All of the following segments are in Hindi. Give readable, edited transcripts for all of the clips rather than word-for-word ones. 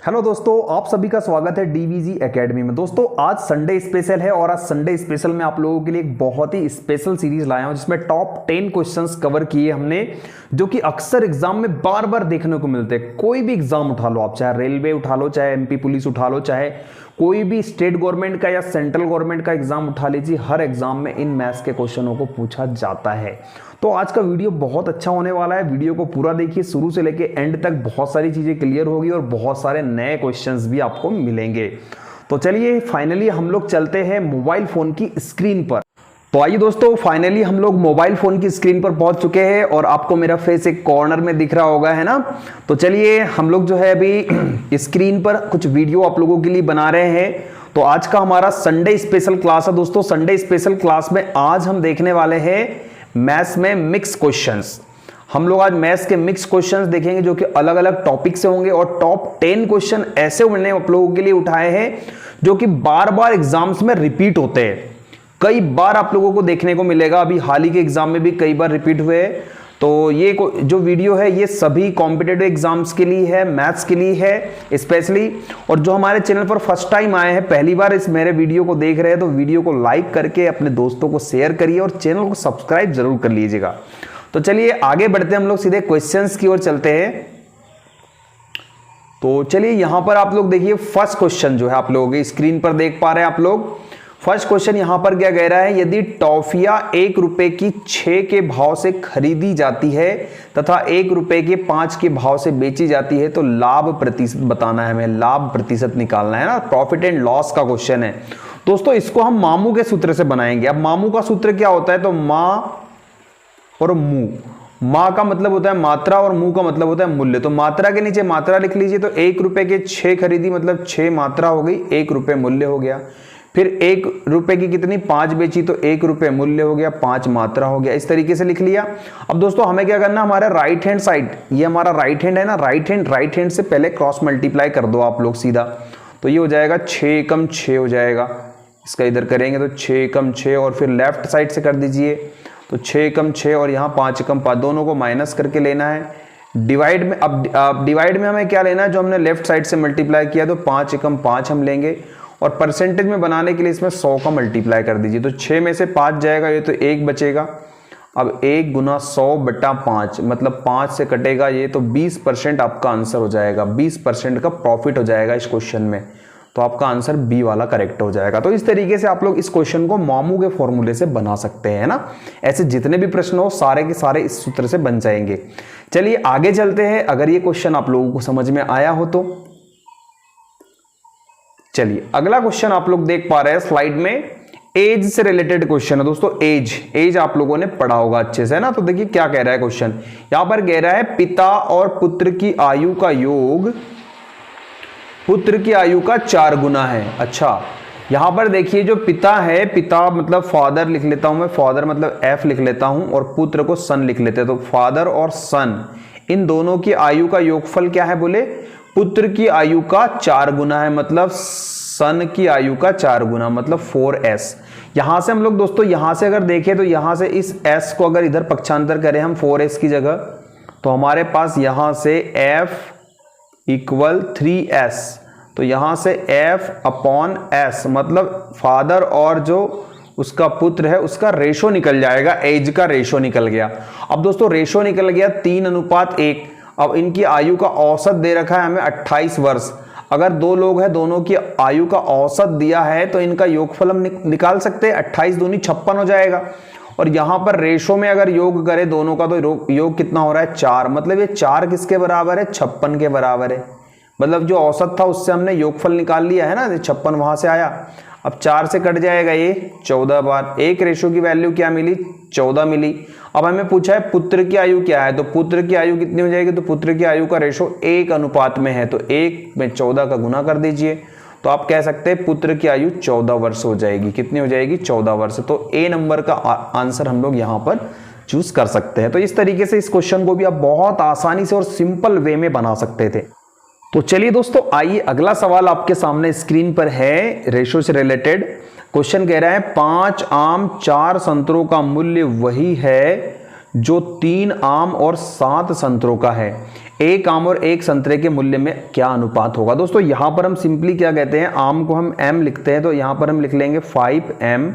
हेलो दोस्तों, आप सभी का स्वागत है डीवीजी एकेडमी में। दोस्तों आज संडे स्पेशल है और आज संडे स्पेशल में आप लोगों के लिए एक बहुत ही स्पेशल सीरीज लाया हूं जिसमें टॉप 10 क्वेश्चंस कवर किए हमने, जो कि अक्सर एग्जाम में बार बार देखने को मिलते हैं। कोई भी एग्जाम उठा लो आप, चाहे रेलवे उठा लो, चाहे एमपी पुलिस उठा लो, चाहे कोई भी स्टेट गवर्नमेंट का या सेंट्रल गवर्नमेंट का एग्जाम उठा लीजिए, हर एग्जाम में इन मैथ्स के क्वेश्चनों को पूछा जाता है। तो आज का वीडियो बहुत अच्छा होने वाला है। वीडियो को पूरा देखिए, शुरू से लेके एंड तक बहुत सारी चीजें क्लियर होगी और बहुत सारे नए क्वेश्चंस भी आपको मिलेंगे। तो चलिए फाइनली हम लोग चलते हैं मोबाइल फोन की स्क्रीन पर। तो आइए दोस्तों, फाइनली हम लोग मोबाइल फोन की स्क्रीन पर पहुंच चुके हैं और आपको मेरा फेस एक कॉर्नर में दिख रहा होगा, है ना। तो चलिए हम लोग जो है अभी स्क्रीन पर कुछ वीडियो आप लोगों के लिए बना रहे हैं। तो आज का हमारा संडे स्पेशल क्लास है दोस्तों। संडे स्पेशल क्लास में आज हम देखने वाले हैं मैथ्स में मिक्स क्वेश्चंस। हम लोग आज मैथ्स के मिक्स क्वेश्चंस देखेंगे जो कि अलग अलग टॉपिक से होंगे और टॉप 10 क्वेश्चन ऐसे मैंने आप लोगों के लिए उठाए हैं जो कि बार बार एग्जाम्स में रिपीट होते हैं। कई बार आप लोगों को देखने को मिलेगा, अभी हाल ही के एग्जाम में भी कई बार रिपीट हुए। तो ये जो वीडियो है ये सभी कॉम्पिटिटिव एग्जाम्स के लिए है, मैथ्स के लिए है स्पेशली। और जो हमारे चैनल पर फर्स्ट टाइम आए हैं, पहली बार इस मेरे वीडियो को देख रहे हैं, तो वीडियो को लाइक करके अपने दोस्तों को शेयर करिए और चैनल को सब्सक्राइब जरूर कर लीजिएगा। तो चलिए आगे बढ़ते हैं, हम लोग सीधे क्वेश्चंस की ओर चलते हैं। तो चलिए यहां पर आप लोग देखिए, फर्स्ट क्वेश्चन जो है आप लोगों की स्क्रीन पर देख पा रहे हैं आप लोग। फर्स्ट क्वेश्चन यहां पर क्या कह रहा है, यदि टॉफियां 1 रुपए की 6 के भाव से खरीदी जाती है तथा 1 रुपए के 5 के भाव से बेची जाती है तो लाभ प्रतिशत बताना है, हमें लाभ प्रतिशत निकालना है ना। प्रॉफिट एंड लॉस का क्वेश्चन है दोस्तों। इसको हम मामू के सूत्र से बनाएंगे। अब मामू का सूत्र क्या होता है, तो माँ और मुंह। माँ का मतलब होता है मात्रा और मुंह का मतलब होता है मूल्य। तो मात्रा के नीचे मात्रा लिख लीजिए। तो 1 रुपए के 6 खरीदी मतलब 6 मात्रा हो गई, 1 रुपए मूल्य हो गया। फिर 1 रुपए की कितनी 5 बेची तो 1 रुपए मूल्य हो गया, 5 मात्रा हो गया। इस तरीके से लिख लिया। अब दोस्तों हमें क्या करना, हमारा राइट हैंड साइड, ये हमारा राइट हैंड है ना, राइट हैंड से पहले क्रॉस मल्टीप्लाई कर दो आप लोग सीधा। तो ये हो जाएगा 6 एकम 6 हो जाएगा। इसका इधर करेंगे तो 6 एकम 6 और फिर लेफ्ट साइड से कर दीजिए तो 6 एकम 6 और यहाँ 5 एकम 5, दोनों को माइनस करके लेना है। डिवाइड में अब डिवाइड में हमें क्या लेना है, जो हमने लेफ्ट साइड से मल्टीप्लाई किया तो 5 एकम 5 हम लेंगे और परसेंटेज में बनाने के लिए इसमें 100 का मल्टीप्लाई कर दीजिए। तो 6 में से 5 जाएगा, ये तो 1 बचेगा। अब 1 गुना 100 बटा 5 मतलब 5 से कटेगा ये, तो 20% आपका आंसर हो जाएगा। 20% का प्रॉफिट हो जाएगा इस क्वेश्चन में। तो आपका आंसर बी वाला करेक्ट हो जाएगा। तो इस तरीके से आप लोग इस क्वेश्चन को मामू के फॉर्मूले से बना सकते हैं ना। ऐसे जितने भी प्रश्न हो सारे के सारे इस सूत्र से बन जाएंगे। चलिए आगे चलते हैं, अगर ये क्वेश्चन आप लोगों को समझ में आया हो तो। चलिए अगला क्वेश्चन आप लोग देख पा रहे हैं स्लाइड में, एज से रिलेटेड क्वेश्चन है दोस्तों। एज आप लोगों ने पढ़ा होगा अच्छे से, है ना। तो देखिए क्या कह रहा है क्वेश्चन, यहां पर कह रहा है पिता और पुत्र की आयु का योग पुत्र की आयु का 4 गुना है। अच्छा, यहां पर देखिए जो पिता है, पिता मतलब फादर लिख लेता हूं मैं, फादर मतलब एफ लिख लेता हूं और पुत्र को सन लिख लेते हैं। तो फादर और सन इन दोनों की आयु का योगफल क्या है, बोले पुत्र की आयु का 4 गुना है, मतलब सन की आयु का 4 गुना मतलब 4s। यहां से हम लोग दोस्तों, यहां से अगर देखें तो यहां से इस s को अगर इधर पक्षांतर करें हम 4s की जगह, तो हमारे पास यहां से f इक्वल 3s। तो यहां से f अपॉन s मतलब फादर और जो उसका पुत्र है उसका रेशो निकल जाएगा, एज का रेशो निकल गया। अब दोस्तों रेशो निकल गया 3:1। अब इनकी आयु का औसत दे रखा है हमें 28 वर्ष। अगर 2 लोग हैं, दोनों की आयु का औसत दिया है तो इनका योगफल हम निकाल सकते हैं। 28 दूनी 56 हो जाएगा। और यहां पर रेशो में अगर योग करें दोनों का तो योग कितना हो रहा है, 4। मतलब ये 4 किसके बराबर है, 56 के बराबर है। मतलब जो औसत था उससे हमने योगफल निकाल लिया है ना, 56 वहां से आया। अब 4 से कट जाएगा ये 14 बार। एक रेशो की वैल्यू क्या मिली, 14 मिली। अब हमें पूछा है पुत्र की आयु क्या है, तो पुत्र की आयु कितनी हो जाएगी, तो पुत्र की आयु का रेशो 1 अनुपात में है, तो 1 में 14 का गुना कर दीजिए। तो आप कह सकते हैं पुत्र की आयु 14 वर्ष हो जाएगी। कितनी हो जाएगी, 14 वर्ष। तो ए नंबर का आंसर हम लोग यहां पर चूज कर सकते हैं। तो इस तरीके से इस क्वेश्चन को भी आप बहुत आसानी से और सिंपल वे में बना सकते थे। तो चलिए दोस्तों, आइए अगला सवाल आपके सामने स्क्रीन पर है, रेशो से रिलेटेड क्वेश्चन कह रहा है 5 आम 4 संतरों का मूल्य वही है जो 3 आम और 7 संतरों का है। एक आम और एक संतरे के मूल्य में क्या अनुपात होगा। दोस्तों यहां पर हम सिंपली क्या कहते हैं, आम को हम m लिखते हैं, तो यहां पर हम लिख लेंगे 5m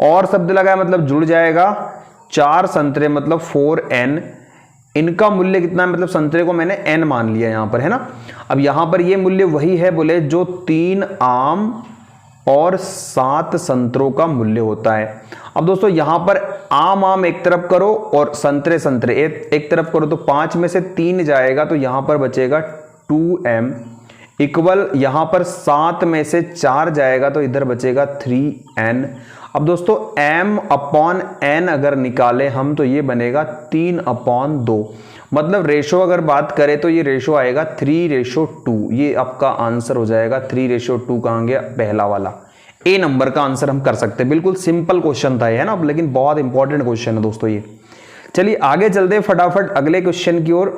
और शब्द लगाए मतलब जुड़ जाएगा 4 संतरे मतलब 4n। इनका मूल्य कितना है, मतलब संतरे को मैंने n मान लिया यहां पर, है ना। अब यहां पर ये मूल्य वही है बोले जो 3 आम और 7 संतरों का मूल्य होता है। अब दोस्तों यहां पर आम एक तरफ करो और संतरे संतरे एक तरफ करो, तो 5 में से 3 जाएगा तो यहां पर बचेगा 2m इक्वल, यहां पर 7 में से 4 जाएगा तो इधर बचेगा 3n। अब दोस्तों m/n अगर निकाले हम तो ये बनेगा 3/2, मतलब रेशो अगर बात करें तो ये रेशो आएगा 3:2। ये आपका आंसर हो जाएगा 3:2। कहां गया पहला वाला, ए नंबर का आंसर हम कर सकते हैं। बिल्कुल सिंपल क्वेश्चन था ये, है ना, लेकिन बहुत इंपॉर्टेंट क्वेश्चन है दोस्तों ये। चलिए आगे चलते हैं फटाफट अगले क्वेश्चन की ओर।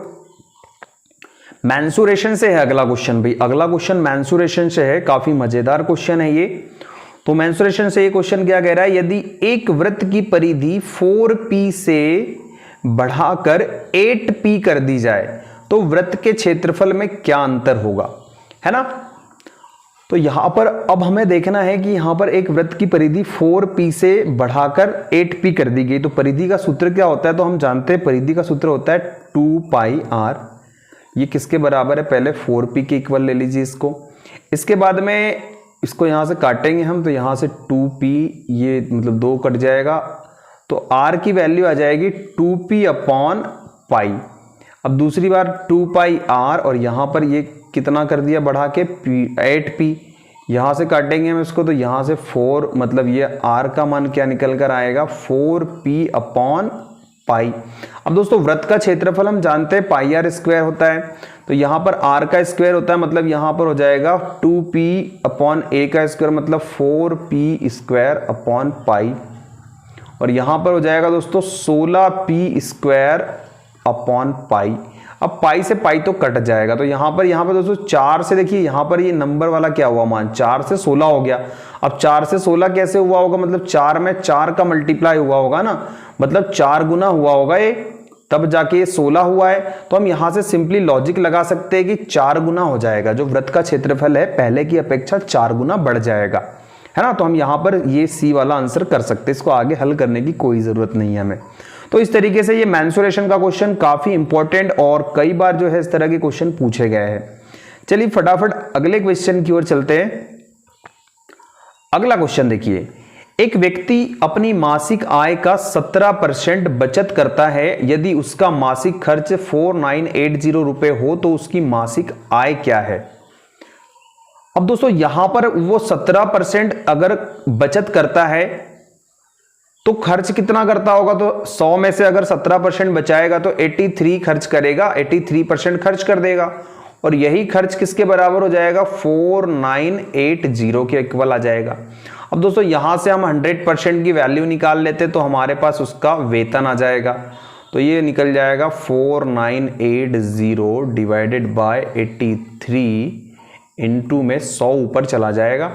मैंसुरेशन से है अगला क्वेश्चन भाई, अगला क्वेश्चन मैंसुरेशन से है, काफी मजेदार क्वेश्चन है ये। तो मैंसुरेशन से ये क्वेश्चन क्या कह रहा है, यदि एक वृत्त की परिधि 4p से बढ़ाकर 8p कर दी जाए तो वृत्त के क्षेत्रफल में क्या अंतर होगा, है ना। तो यहां पर अब हमें देखना है कि यहां पर एक वृत्त की परिधि 4p से बढ़ाकर 8p कर दी गई, तो परिधि का सूत्र क्या होता है, तो हम जानते हैं परिधि का सूत्र होता है 2πr। ये किसके बराबर है, पहले 4p के इक्वल ले लीजिए इसको, इसके बाद में इसको यहां से काटेंगे हम, तो यहां से 2p, ये मतलब 2 कट जाएगा, तो r की वैल्यू आ जाएगी 2p/π। अब दूसरी बार 2πr और यहां पर ये कितना कर दिया बढ़ा के 8p, यहां से काटेंगे हम इसको, तो यहां से 4, मतलब ये r का मान क्या निकल कर आएगा 4p/π। अब दोस्तों वृत्त का क्षेत्रफल हम जानते हैं πr² होता है, तो यहां पर r का स्क्वायर होता है, मतलब यहां पर हो जाएगा 2p/a का स्क्वायर मतलब 4p²/π, और यहां पर हो जाएगा दोस्तों 16p²/π। अब पाई से पाई तो कट जाएगा, तो यहां पर दोस्तों 4 से देखिए, यहां पर ये नंबर वाला क्या हुआ मान 4 से 16 हो गया। अब 4 से 16 कैसे हुआ होगा, मतलब 4 में 4 का मल्टीप्लाई हुआ होगा ना, मतलब 4 गुना हुआ होगा ये, तब जाके ये 16 हुआ है। तो हम यहां से सिंपली लॉजिक लगा सकते हैं कि 4 गुना हो जाएगा, जो वृत्त का क्षेत्रफल है पहले की अपेक्षा 4 गुना बढ़ जाएगा, है ना। तो हम यहां पर ये सी वाला आंसर कर सकते हैं, इसको आगे हल करने की कोई जरूरत नहीं है हमें। तो इस तरीके से ये मैंसुरेशन का क्वेश्चन काफी इंपॉर्टेंट और कई बार जो है इस तरह के क्वेश्चन पूछे गए हैं। चलिए फटाफट अगले क्वेश्चन की ओर चलते हैं। अगला क्वेश्चन देखिए, एक व्यक्ति अपनी मासिक आय का 17% बचत करता है, यदि उसका मासिक खर्च 4980 रुपए हो तो उसकी मासिक आय क्या है। अब दोस्तों यहां पर वो 17% अगर बचत करता है तो खर्च कितना करता होगा, तो 100 में से अगर 17% बचाएगा तो 83 खर्च करेगा, 83% खर्च कर देगा, और यही खर्च किसके बराबर हो जाएगा 4980 के इक्वल आ जाएगा। अब दोस्तों यहां से हम 100% की वैल्यू निकाल लेते तो हमारे पास उसका वेतन आ जाएगा, तो ये निकल जाएगा 4980 डिवाइडेड बाय 83 इनटू में 100 ऊपर चला जाएगा।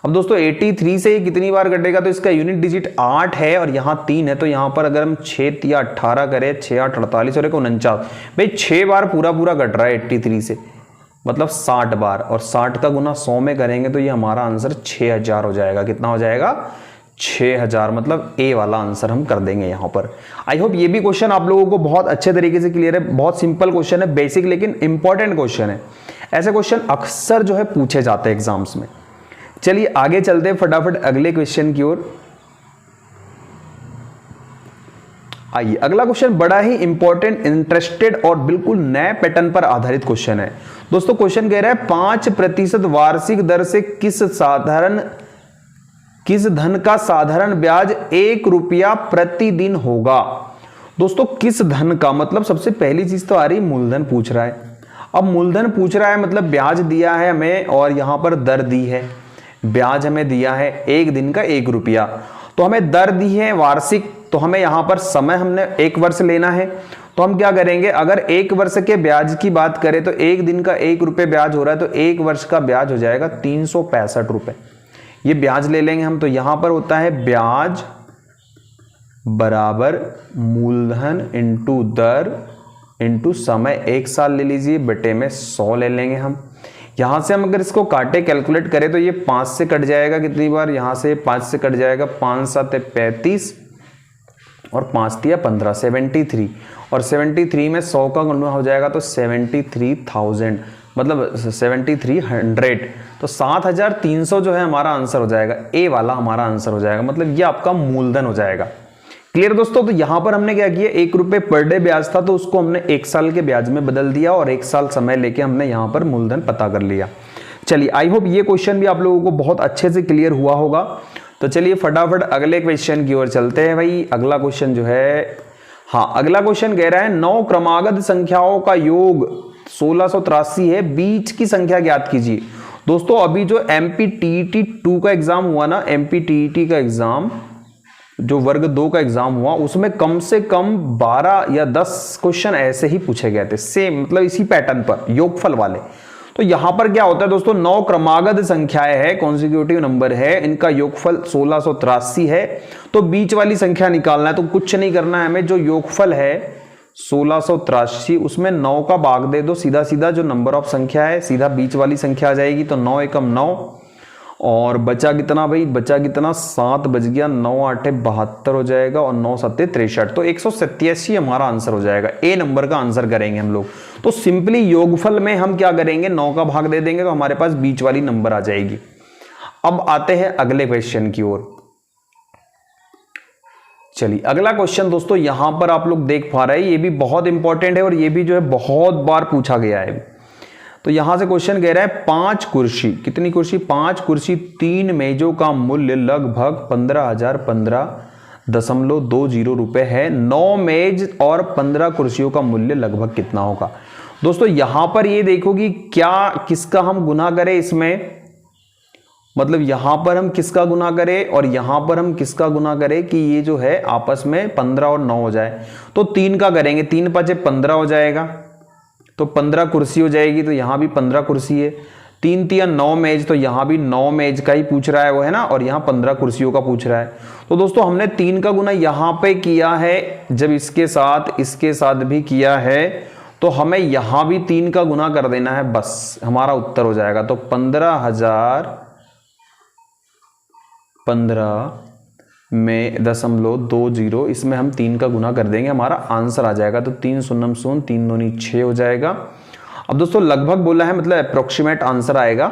अब दोस्तों 83 से ये कितनी बार कटेगा, तो इसका यूनिट डिजिट 8 है और यहाँ 3 है, तो यहाँ पर अगर हम 6 या 18 करें, 6 8 48 और 49, भाई 6 बार पूरा कट रहा है 83 से, मतलब 60 बार, और 60 का गुना 100 में करेंगे तो ये हमारा आंसर 6000 हो जाएगा। कितना हो जाएगा 6000, मतलब ए वाला आंसर हम कर देंगे यहाँ पर। आई होप ये भी क्वेश्चन आप लोगों को बहुत अच्छे तरीके से क्लियर है। बहुत सिंपल क्वेश्चन है, बेसिक लेकिन इंपॉर्टेंट क्वेश्चन है। ऐसे क्वेश्चन अक्सर जो है पूछे जाते हैं एग्जाम्स में। चलिए आगे चलते हैं फटाफट अगले क्वेश्चन की ओर। आइए अगला क्वेश्चन बड़ा ही इंपॉर्टेंट, इंटरेस्टेड और बिल्कुल नए पैटर्न पर आधारित क्वेश्चन है। दोस्तों क्वेश्चन कह रहा है 5% वार्षिक दर से किस धन का साधारण ब्याज 1 रुपया प्रतिदिन होगा। दोस्तों किस धन का, मतलब सबसे पहली चीज तो आ रही मूलधन पूछ रहा है। अब मूलधन पूछ रहा है मतलब ब्याज दिया है हमें और यहां पर दर दी है। ब्याज हमें दिया है 1 दिन का 1 रुपया, तो हमें दर दी है वार्षिक, तो हमें यहां पर समय हमने 1 वर्ष लेना है। तो हम क्या करेंगे, अगर 1 वर्ष के ब्याज की बात करें तो 1 दिन का 1 रुपये ब्याज हो रहा है, तो 1 वर्ष का ब्याज हो जाएगा 365 रुपए। ये ब्याज ले लेंगे हम, तो यहां पर होता है ब्याज बराबर मूलधन इंटू दर इंटू समय 1 साल ले लीजिए, बटे में 100 ले लेंगे हम। यहाँ से हम अगर इसको काटे कैलकुलेट करें तो ये 5 से कट जाएगा कितनी बार, यहाँ से 5 से कट जाएगा, 5 7 35 और 5 3 15, 73, और 73 में 100 का गुणा हो जाएगा तो 73,000, मतलब 7300, तो 7,300 जो है हमारा आंसर हो जाएगा, ए वाला हमारा आंसर हो जाएगा, मतलब ये आपका मूलधन हो जाएगा। क्लियर दोस्तों। तो यहां पर हमने क्या किया, 1 रुपए पर डे ब्याज था तो उसको हमने 1 साल के ब्याज में बदल दिया और 1 साल समय लेके हमने यहां पर मूलधन पता कर लिया। चलिए, आई होप ये क्वेश्चन भी आप लोगों को बहुत अच्छे से क्लियर हुआ होगा। तो चलिए फटाफट अगले क्वेश्चन की ओर चलते हैं भाई। अगला क्वेश्चन जो है, हाँ अगला क्वेश्चन कह रहा है 9 क्रमागत संख्याओं का योग 1683 है, बीच की संख्या ज्ञात कीजिए। दोस्तों अभी जो MPTET 2 का एग्जाम हुआ ना, MPTET का एग्जाम जो वर्ग 2 का एग्जाम हुआ, उसमें कम से कम 12 या 10 क्वेश्चन ऐसे ही पूछे गए थे, सेम मतलब इसी पैटर्न पर योगफल वाले। तो यहां पर क्या होता है दोस्तों, 9 क्रमागत संख्याएं है, कॉन्सिक्यूटिव नंबर है, इनका योगफल 1683 है। तो बीच वाली संख्या निकालना है, तो कुछ नहीं करना है हमें, जो योगफल है 1683 उसमें 9 का भाग दे दो, सीधा सीधा जो नंबर ऑफ संख्या है सीधा बीच वाली संख्या आ जाएगी। तो 9 एकम 9, और बचा कितना भाई, बचा कितना, 7 बच गया, 9 8 72 हो जाएगा और 9 7 63, तो 187 हमारा आंसर हो जाएगा। ए नंबर का आंसर करेंगे हम लोग। तो सिंपली योगफल में हम क्या करेंगे, 9 का भाग दे देंगे तो हमारे पास बीच वाली नंबर आ जाएगी। अब आते हैं अगले क्वेश्चन की ओर। चलिए अगला क्वेश्चन दोस्तों यहां पर आप लोग देख पा रहे हैं, ये भी बहुत इंपॉर्टेंट है और ये भी जो है बहुत बार पूछा गया है। तो यहां से क्वेश्चन कह रहा है 5 कुर्सी, कितनी कुर्सी, 5 कुर्सी 3 मेजों का मूल्य लगभग 15,015.20 रुपए है। 9 मेज और 15 कुर्सियों का मूल्य लगभग कितना होगा। दोस्तों यहां पर ये देखो कि क्या किसका हम गुना करें इसमें, मतलब यहां पर हम किसका गुना करें और यहां पर हम किसका गुना करें कि ये जो है आपस में 15 और 9 हो जाए। तो 3 का करेंगे, 3 5 15 हो जाएगा, तो 15 कुर्सी हो जाएगी, तो यहां भी 15 कुर्सी है। 3 3 9 मेज, तो यहां भी 9 मेज का ही पूछ रहा है वो, है ना, और यहां 15 कुर्सियों का पूछ रहा है। तो दोस्तों हमने 3 का गुना यहां पे किया है, जब इसके साथ भी किया है तो हमें यहां भी 3 का गुना कर देना है, बस हमारा उत्तर हो जाएगा। तो 15,015 में 0.20, इसमें हम 3 का गुना कर देंगे, हमारा आंसर आ जाएगा। तो 3 शून्य 0, 3 दूनी 6 हो जाएगा। अब दोस्तों लगभग बोला है, मतलब अप्रोक्सीमेट आंसर आएगा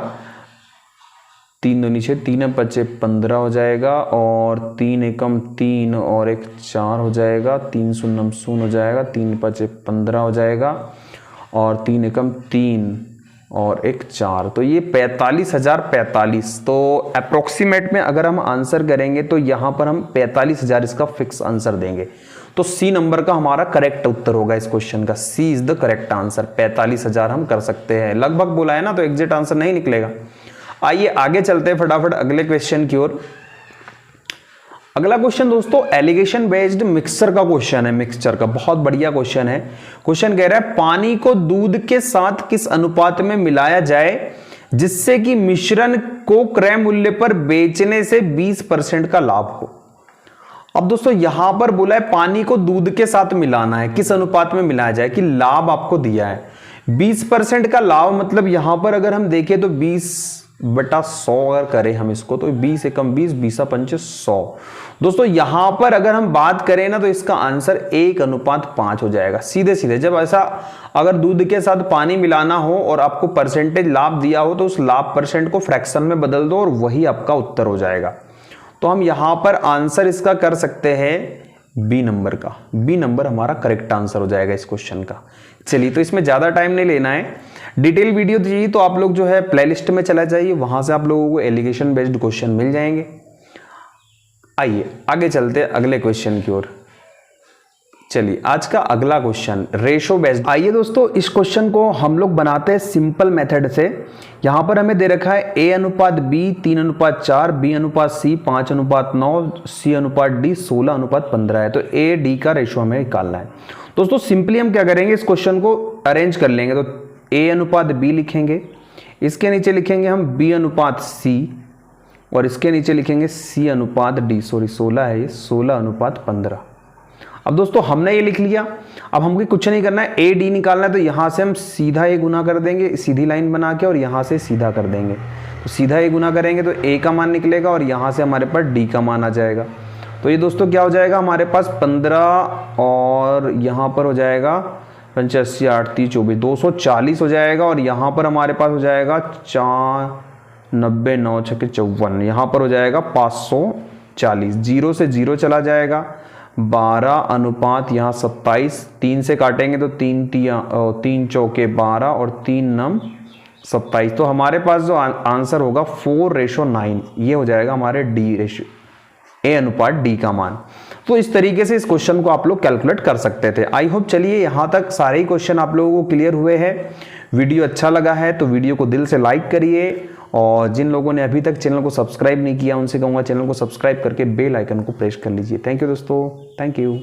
3 दूनी 6, 3 5 15 हो जाएगा, और 3 एकम 3 और 1 4 हो जाएगा, 3 शून्य 0 हो जाएगा, 3 5 15 हो जाएगा, और 3 एकम 3 और 1 4, तो ये 45,045। तो अप्रोक्सीमेट में अगर हम आंसर करेंगे तो यहां पर हम 45,000 इसका फिक्स आंसर देंगे। तो सी नंबर का हमारा करेक्ट उत्तर होगा इस क्वेश्चन का, सी इज द करेक्ट आंसर। 45,000 हम कर सकते हैं, लगभग बोला है ना, तो एग्जैक्ट आंसर नहीं निकलेगा। आइए आगे चलते हैं फटाफट अगले क्वेश्चन की ओर। अगला क्वेश्चन दोस्तों एलिगेशन बेस्ड मिक्सचर का क्वेश्चन है, मिक्सचर का बहुत बढ़िया क्वेश्चन है। क्वेश्चन कह रहा है पानी को दूध के साथ किस अनुपात में मिलाया जाए जिससे कि मिश्रण को क्रय मूल्य पर बेचने से 20% का लाभ हो। अब दोस्तों यहां पर बोला है पानी को दूध के साथ मिलाना है, किस अनुपात में मिलाया जाए कि लाभ आपको दिया है 20% का लाभ, मतलब यहां पर अगर हम देखें तो 20/100 अगर करें हम इसको, तो 20 एकम 20, 20 पंच 100। दोस्तों यहां पर अगर हम बात करें ना तो इसका आंसर 1:5 हो जाएगा सीधे सीधे। जब ऐसा अगर दूध के साथ पानी मिलाना हो और आपको परसेंटेज लाभ दिया हो तो उस लाभ परसेंट को फ्रैक्शन में बदल दो और वही आपका उत्तर हो जाएगा। तो हम यहां पर आंसर इसका कर सकते हैं बी नंबर का, बी नंबर हमारा करेक्ट आंसर हो जाएगा इस क्वेश्चन का। चलिए तो इसमें ज्यादा टाइम नहीं लेना है, डिटेल वीडियो चाहिए तो आप लोग जो है प्लेलिस्ट में चला जाइए, वहां से आप लोगों को एलिगेशन बेस्ड क्वेश्चन मिल जाएंगे। आइए आगे चलते हैं अगले क्वेश्चन की ओर। चलिए आज का अगला क्वेश्चन रेशो बेस्ड। आइए दोस्तों इस क्वेश्चन को हम लोग बनाते हैं सिंपल मेथड से। यहां पर हमें दे रखा है A/B 3/4, B/C 5/9, C/D 16/15 है। तो A/D का रेशो हमें निकालना है। दोस्तों सिंपली हम क्या करेंगे, इस क्वेश्चन को अरेंज कर लेंगे। तो A/B लिखेंगे, इसके नीचे लिखेंगे हम B/C और इसके नीचे लिखेंगे C/D, सॉरी 16 है ये, 16/15। अब दोस्तों हमने ये लिख लिया, अब हमको कुछ नहीं करना है, ए डी निकालना है, तो यहाँ से हम सीधा ए गुना कर देंगे, सीधी लाइन बना के, और यहाँ से सीधा कर देंगे। तो सीधा ए गुना करेंगे तो ए का मान निकलेगा और यहाँ से हमारे पास डी का मान आ जाएगा। तो ये दोस्तों क्या हो जाएगा हमारे पास 15 और यहाँ पर हो जाएगा 85 8 30 24 240 हो जाएगा, और यहाँ पर हमारे पास हो जाएगा 4 90 9 6 54, यहाँ पर हो जाएगा 540। 0 से 0 चला जाएगा, 12 अनुपात यहाँ 27, 3 से काटेंगे तो 3 चौके 12 और 3 नम 27। तो हमारे पास जो आंसर होगा 4:9, ये हो जाएगा हमारे डी रेशियो ए अनुपात डी का मान। तो इस तरीके से इस क्वेश्चन को आप लोग कैलकुलेट कर सकते थे। आई होप चलिए यहाँ तक सारे ही क्वेश्चन आप लोगों को क्लियर हुए हैं। वीडियो अच्छा लगा है तो वीडियो को दिल से लाइक करिए, और जिन लोगों ने अभी तक चैनल को सब्सक्राइब नहीं किया उनसे कहूँगा चैनल को सब्सक्राइब करके बेल आइकन को प्रेस कर लीजिए। थैंक यू दोस्तों, थैंक यू।